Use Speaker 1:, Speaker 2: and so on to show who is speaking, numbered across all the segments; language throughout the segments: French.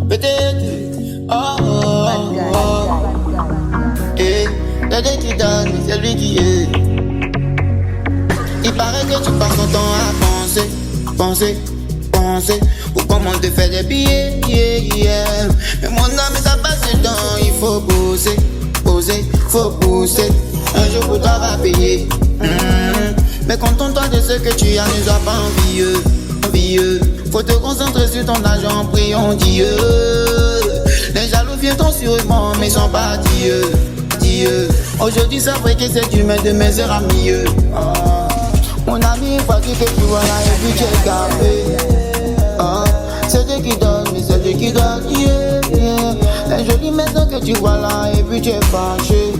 Speaker 1: Peut-être. Et le dé qui donne, c'est lui qui est. Il paraît que tu passes ton temps à penser pour comment te faire des billets, Mais mon âme, ça passe le temps, il faut faut bosser. Un jour pour toi va payer. Mais contente-toi de ce que tu as, ne sois pas envieux. Faut te concentrer sur ton argent, prions Dieu. Les jaloux viennent sûrement, mais sont pas Dieu. Aujourd'hui c'est vrai que c'est humain, demain sera mieux. Mon ami, il faut que tu vois là et puis tu es gardé. C'est Dieu qui donne, mais c'est Dieu qui donne, Les jolies maisons que tu vois là et puis tu es fâché.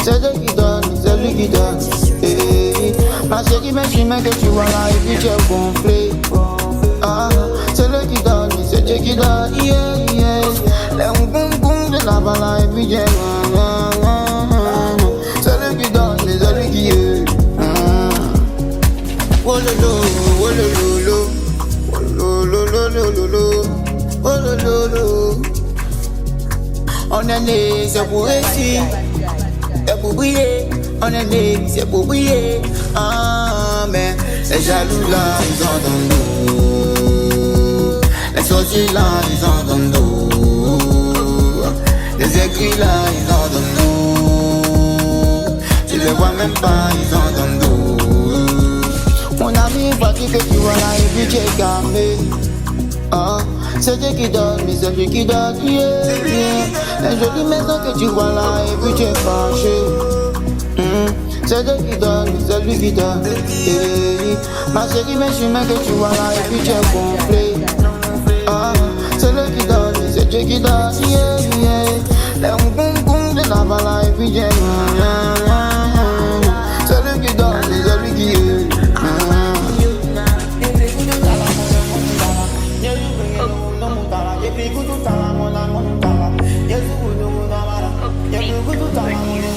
Speaker 1: C'est Dieu qui donne, c'est lui qui donne. Ma chérie, mais je mets que tu vois là et puis tu es gonflé. C'est lui qui donne, mais c'est Dieu qui donne, Les boum de la balle et puis tu es c'est lui qui donne, mais c'est lui qui est. Oh lolo. On est né, c'est pour réussir, c'est pour briller. On est né, c'est pour briller. Mais les jaloux là, ils entendent nous. Les sorciers là, ils entendent nous. Les écrits là, ils entendent nous. Tu les vois même pas, ils entendent nous. Mon ami, faut que tu vois là et puis tu es calmé. C'est Dieu qui donne, mais c'est lui qui donne, Les jolies maisons que tu vois là et puis tu es fâché. C'est Dieu qui donne, mais c'est lui qui donne, Ma chérie, mais je mets que tu vois là et puis tu es gonflé. C'est lui qui donne, mais c'est Dieu qui donne, Les boum de la balle et puis tu es c'est lui qui donne, mais c'est lui qui est. Yes,